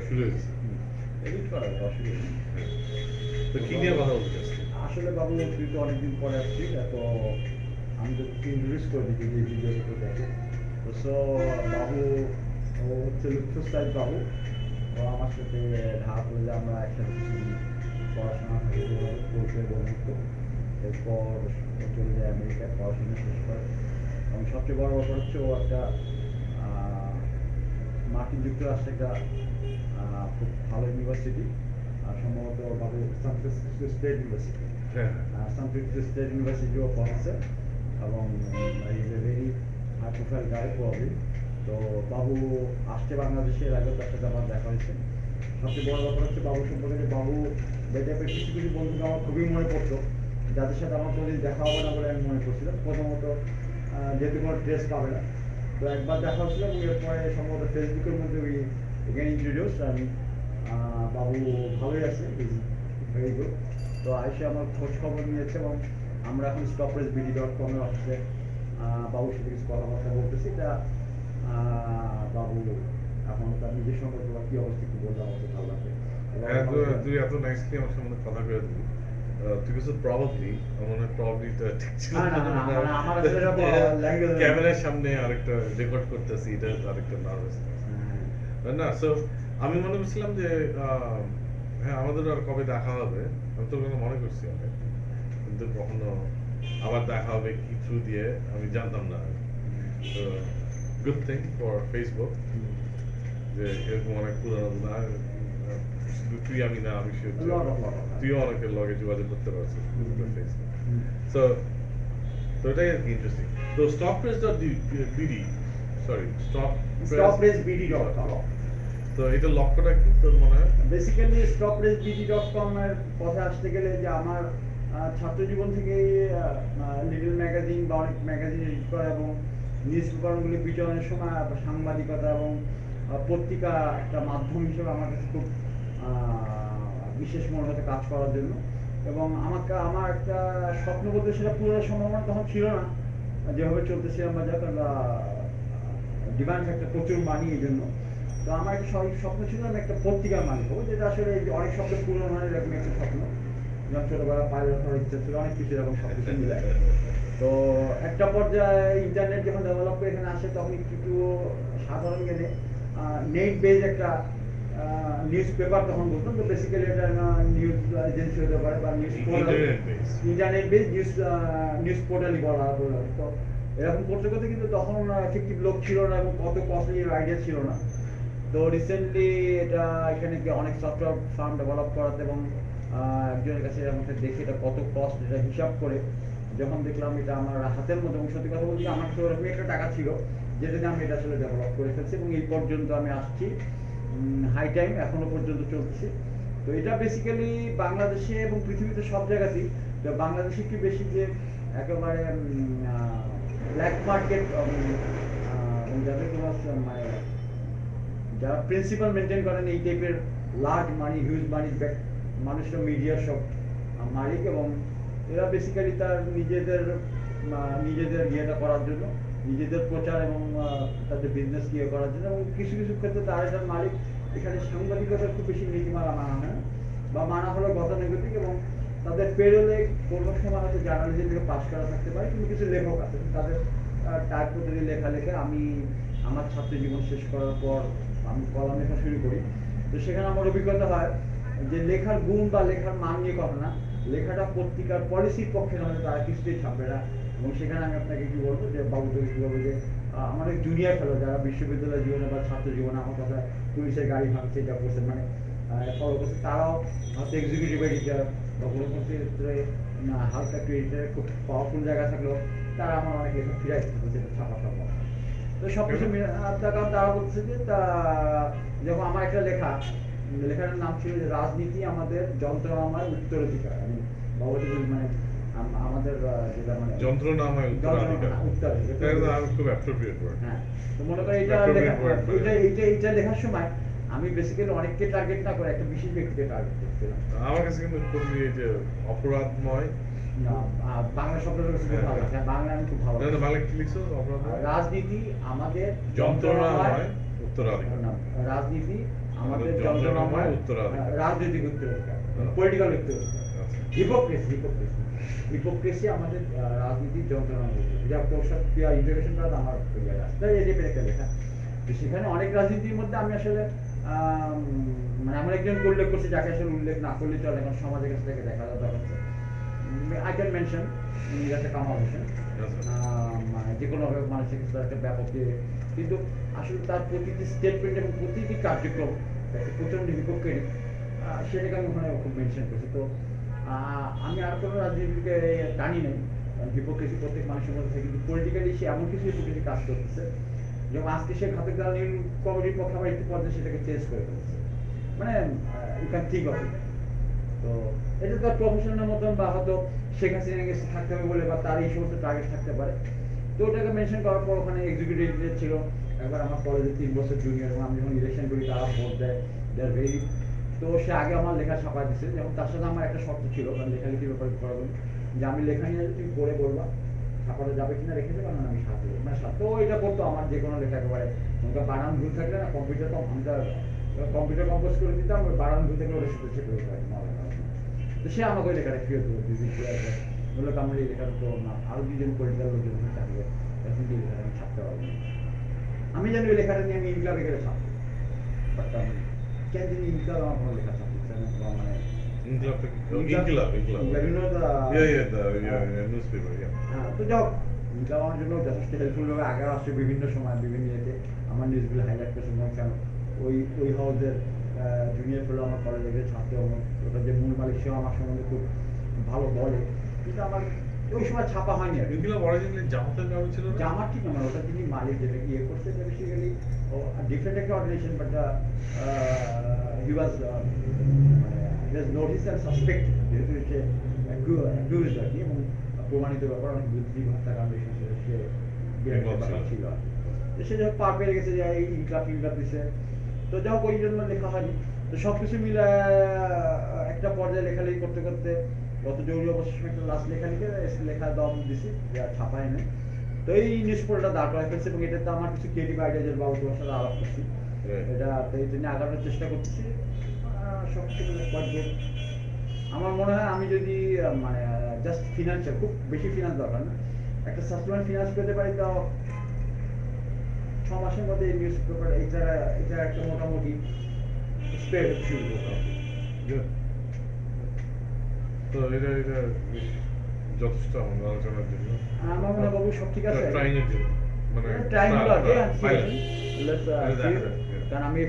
শুরু হয়েছে। এডিট করা যায়, অসুবিধা নেই। তো কি নিয়ে কথা বলতে চাচ্ছি? আসলে বাবু তুই তো অনেকদিন পরে আসছিস, তো আমি তো ইন্ট্রোডিউস করে দিচ্ছি যে ভিডিওটা তো দেখে। তো সো বাবু ও হচ্ছে লুৎফুস সাইদ বাবু। ও আমার সাথে ঢাকা কলেজে আমরা একসাথে কিছুদিন পড়াশোনা পরিচয় বন্ধুত্ব। এরপর ও চলে যায় আমেরিকায় পড়াশোনা শেষ করে। এবং সবচেয়ে বড় ব্যাপার হচ্ছে ও একটা আহ, মার্কিন যুক্তরাষ্ট্রে একটা খুব ভালো ইউনিভার্সিটি, সম্ভবত বাবু সান ফ্রান্সিসকো স্টেট ইউনিভার্সিটি, হ্যাঁ, সান ফ্রান্সিসকো স্টেট ইউনিভার্সিটিও পড়াচ্ছে এবং is a very high profile guy probably. তো বাবু আসছে বাংলাদেশে, এর আগে তার সাথে আমার দেখা হয়েছে। সবচেয়ে বড় ব্যাপার হচ্ছে বাবু সম্পর্কে যে বাবু বেটাপের কিছু কিছু বন্ধুকে আমার খুবই মনে পড়তো, যাদের সাথে আমার কোনোদিন দেখা হবে না বলে আমি মনে করছিলাম। প্রথমত যেহেতু কোনো ট্রেস পাবে না, তো একবার দেখা হচ্ছিল এবং এরপরে সম্ভবত ফেসবুকের মধ্যে ওই এগেন ইন্ট্রোডিউস। আমি বাবু ভালোই আছে, ইজ ভেরি গুড। তো আইসে আমার খোঁজ খবর নিয়েছে এবং আমরা এখন stoppressbd.com-এর অফিসে বাবুর সাথে কিছু কথাবার্তা বলতেছি। তা বাবু এখন তার নিজের সম্পর্কে বা কি অবস্থা কি বললে আমাকে ভালো লাগবে। হ্যাঁ, তুই এত নাইসলি আমার সম্বন্ধে কথা করে দিবি। তুই কিছু প্রবাবলি, আমার মনে হয় প্রবাবলিটা ঠিক ছিল না, না, না, মানে আমার আসলে এটা language- ক্যামেরার সামনে আরেকটা রেকর্ড করতেছি, এটা আরেকটা নার্ভাস না। সো আমি মনে করছিলাম যে হ্যাঁ, আমাদের আর কবে দেখা হবে, আমি তো ওখানে মনে করছি অনেক, কিন্তু কখনো আবার দেখা হবে কি থ্রু দিয়ে আমি জানতাম না। তো গুড থিং ফর ফেসবুক যে এরকম অনেক পুরানো না, শুধু তুই আমি না, আমি sure যে lot of. তুইও অনেকের লগে যোগাযোগ করতে পারছিস ফেসবুক। সো তো এটাই আর কি ইন্টারেস্টিং। তো stoppress.bd, সরি stoppressbd.com। তো এটা লক্ষ্যটা কি তোর মনে হয়? বেসিক্যালি stoppressbd.com এর পথে আসতে গেলে যে আমার ছাত্র জীবন থেকেই লিটল ম্যাগাজিন বা অনেক ম্যাগাজিন এডিট করা এবং নিউজ পেপারগুলি বিতরণের সময় সাংবাদিকতা এবং পত্রিকা একটা মাধ্যম হিসেবে আমার কাছে খুব বিশেষ মনে হতে কাজ করার জন্য। এবং আমার একটা স্বপ্ন বলতে সেটা পুরো সম্ভাবনা তখন ছিল না, যেভাবে চলতেছিলাম বা যাক ডিমান্ড একটা প্রচুর মানি এই জন্য। তো আমার একটা স্বপ্ন ছিল আমি একটা পত্রিকার মালিক হবো, যেটা আসলে অনেক স্বপ্ন পূরণ হয় এরকম একটা স্বপ্ন। যেমন ছোটবেলা পাইলট হওয়ার ইচ্ছা ছিল, অনেক কিছু এরকম সব কিছু মিলে। তো একটা পর্যায়ে ইন্টারনেট যখন ডেভেলপ করে এখানে আসে তখন একটু সাধারণ জ্ঞানে নেট বেজ একটা নিউজ পেপার তখন বলতাম। তো বেসিক্যালি এটা নিউজ এজেন্সি হতে পারে বা news portal, internet base news পোর্টালই বলা হয়। তো এরকম করতে করতে কিন্তু তখন এফেক্টিভ লোক ছিল না এবং কত কস্টলি আইডিয়া ছিল না। তো রিসেন্টলি এটা এখানে গিয়ে অনেক সফটওয়্যার ফার্ম ডেভেলপ করাতে এবং একজনের কাছে আমাকে দেখে এটা কত কস্ট এটা হিসাব করে যখন দেখলাম এটা আমার হাতের মধ্যে, এবং সত্যি কথা বলতে আমার কাছে ওরকম একটা টাকা ছিল যেটা দিয়ে আমি এটা আসলে ডেভেলপ করে ফেলছি এবং এই পর্যন্ত আমি আসছি। হাই টাইম এখনো পর্যন্ত চলতেছে। তো এটা বেসিক্যালি বাংলাদেশে এবং পৃথিবীতে সব জায়গাতেই, তো বাংলাদেশে কি বেশি যে একেবারে ব্ল্যাক মার্কেট যাদের কোনো মানে যারা প্রিন্সিপাল মেনটেন করেন এই টাইপের লার্জ মানি হিউজ মানি মানুষরা মিডিয়ার সব মালিক, এবং এরা বেসিক্যালি তার নিজেদের ইয়েটা করার জন্য, নিজেদের প্রচার এবং তাদের বিজনেস ইয়ে করার জন্য, এবং কিছু কিছু ক্ষেত্রে তারা এটার মালিক। এখানে সাংবাদিকতার খুব বেশি নীতিমালা মানা হয় না, বা মানা হলো গতানুগতিক, এবং তাদের পেরোলে কোনো সময় হয়তো জার্নালিজম থেকে পাস করা থাকতে পারে, কিন্তু কিছু লেখক আছে তাদের টাইপ পদ্ধতি লেখা লেখে। আমি আমার ছাত্র জীবন শেষ করার পর আমি কলম লেখা শুরু করি। তো সেখানে আমার অভিজ্ঞতা হয় যে লেখার গুণ বা লেখার মান নিয়ে কথা না, লেখাটা পত্রিকার পলিসির পক্ষে না হলে তারা কিছুতেই ছাপবে না। এবং সেখানে আমি আপনাকে কি বলবো যে বাবু তোকে কি বলবো যে আমাদের জুনিয়র ফেলো যারা বিশ্ববিদ্যালয় জীবনে বা ছাত্র জীবনে আমার কথা পুলিশের গাড়ি ভাঙছে এটা করছে মানে ফলো করছে, তারাও হয়তো এক্সিকিউটিভ এডিটর বা কোনো ক্ষেত্রে হালকা একটু এডিটর খুব পাওয়ারফুল জায়গা থাকলেও তারা আমার অনেক এসব ফিরাই যেটা ছাপা সম্ভব। তো সব কিছু কারণ তারা বলছে যে যখন আমার একটা লেখার নাম ছিল যে রাজনীতি আমাদের যন্ত্রণাময় উত্তরাধিকার। আমি বাবুটি মানে আমাদের যেটা মানে যন্ত্রণাময় উত্তরাধিকার, উত্তরাধিকার খুব অ্যাপ্রোপ্রিয়েট ওয়ার্ড। হ্যাঁ, তো মনে করেন এটা লেখার সময় আমি বেসিক্যালি অনেককে টার্গেট না করে একটা বিশেষ ব্যক্তিকে টার্গেট করছিলাম। আমার কাছে কিন্তু খুবই এই যে অপরাধময়, না বাংলা শব্দটা খুব ভালো লাগছে, বাংলা আমি খুব ভালো না বাংলা কি লিখছো? অপরাধময় রাজনীতি আমাদের যন্ত্রণাময় উত্তরাধিকার। রাজনীতি আমাদের যন্ত্রণাময় যন্ত্রণাময় উত্তরাধিকার। রাজনৈতিক উত্তরাধিকার, হ্যাঁ। পলিটিক্যাল উত্তরাধিকার, আচ্ছা। হিপোক্রেসি আমাদের রাজনীতির যন্ত্রণাময় উত্তরাধিকার। যা তোর সাথে ইন্টারভিউশন করা আমার ইয়ে আছে, তাই এই টাইপের একটা লেখা। তো সেখানে অনেক রাজনীতির মধ্যে আমি আসলে মানে এমন একজনকে উল্লেখ করছি যাকে আসলে উল্লেখ না করলে চলে, এখন সমাজের কাছে থেকে দেখা যাচ্ছে। I can mention Mirza Kamal Hossain, আচ্ছা। মানে যে কোনো মানুষের কাছে একটা ব্যাপক কিন্তু আসলে তার প্রতিটি স্টেটমেন্ট এবং প্রতিটি কার্যক্রম একটা প্রচন্ড হিপোক্রেটিক, সেটাকে আমি ওখানে খুব মেনশন করছি। তো আমি আর কোনো রাজনীতিকে টানি নাই, কারণ হিপোক্রেসি প্রত্যেক মানুষের মধ্যে থাকে, কিন্তু পলিটিক্যালি সে এমন কিছু হিপোক্রেসি কাজ করতেছে যেমন আজকে সে ঘাতক দালালির কমিটির পক্ষে আবার একটু পর্যায়ে সেটাকে চেঞ্জ করে ফেলেছে, মানে you can think of it. তো এটা তার প্রফেশনের মতন, বা হয়তো শেখ হাসিনা গেছে থাকতে হবে বলে, বা তার এই সমস্ত টার্গেট থাকতে পারে। তো ওটাকে মেনশন করার পর ওখানে এক্সিকিউটিভ এডিটর ছিল একবার আমার কলেজে 3 বছর জুনিয়র, এবং আমি যখন ইলেকশন করি তারা ভোট দেয়, দে আর ভেরি। তো সে আগে আমার লেখা ছাপা দিচ্ছে, যেমন তার সাথে আমার একটা শর্ত ছিল, কারণ লেখালেখির ব্যাপারে করাবেন, যে আমি লেখা নিয়ে তুমি পড়ে বলবা ছাপাতে যাবে কিনা রেখে দেবে, কারণ আমি সাথে মানে তো এটা করতো আমার যে কোনো লেখা একেবারে, ওটা বানান ভুল থাকলে না কম্পিউটার আমি তার কম্পিউটার কম্পোজ করে দিতাম, ওই বানান ভুল থাকলে ওটা সাথে সেটা হয়ে তো সে আমাকে ওই লেখাটা ফিরে দেবো দুদিন পরে বললো আমার এই লেখাটা তো না, আরো দুজন পলিটিক্যাল লোকজন থাকবে, এখন এই লেখাটা আমি ছাপতে পারবো না। আমি জানি ওই লেখাটা নিয়ে আমি ইনক্লাবে গেলে ছাপবো, বাট আমি কেন জানি ইনক্লাব আমার কোনো লেখা ছাপতে ইচ্ছা নেই, মানে ইনকিলাব থেকে ইনকিলাব নিউজপেপার তো যাও ইনকাম আমার জন্য যথেষ্ট হেল্পফুল হবে, আগে আসছে বিভিন্ন সময় বিভিন্ন ইয়েতে আমার নিউজগুলো হাইলাইট করছে, মনে কেন ওই হাউসের জুনিয়র ফেলো আমার কলেজে গিয়ে ছাত্র, ওটা যে মূল মালিক সেও আমার সম্বন্ধে খুব ভালো বলে, কিন্তু আমার ওই সময় ছাপা হয়নি আর কি। ইনকিলাব অরিজিনালি জামাতের কারণ ছিল না? জামাত ঠিক না, ওটা তিনি মালিক যেটা ইয়ে করছে, এটা বেসিক্যালি ডিফারেন্ট একটা organisation, but he was notice and suspect, যেহেতু সে অ্যাকিউজড আর কি, এবং প্রমাণিত ব্যাপার অনেক বুদ্ধি হত্যাকাণ্ড সে ব্যাপার ছিল আর কি। তো সে যখন পার পেয়ে গেছে যে এই ইনক্লাব দিছে, তো যাও ওই জন্য লেখা হয়নি। তো সব কিছু মিলে একটা পর্যায়ে লেখালেখি করতে করতে গত জরুরি অবস্থা একটা লাস্ট লেখা দম দিছি, আর ছাপায় নেই। তো এই নিউজ পোর্টালটা দাঁড় করা ফেলছে, এবং এটাতে আমার কিছু ক্রিয়েটিভ আইডিয়া যে বাবু তোমার সাথে আলাপ করছি, এটা তো এই জন্য আগানোর চেষ্টা করতেছি। সব কিছু আমার মনে হয় আমি যদি মানে জাস্ট ফিনান্সিয়াল, খুব বেশি ফিনান্স দরকার না, একটা সাস্টেনেবল ফিনান্স পেতে পারি, তাও 6 মাসের মধ্যে এই নিউজ পেপার এটা একটা মোটামুটি স্প্রেড শুরু করতে হবে। তো এটা যথেষ্ট আমাদের আলোচনার জন্য। আমার মনে হয় বাবু সব ঠিক আছে, ট্রাইং এর জন্য, মানে ট্রাইং হলো আর কি, pilot. কারণ আমি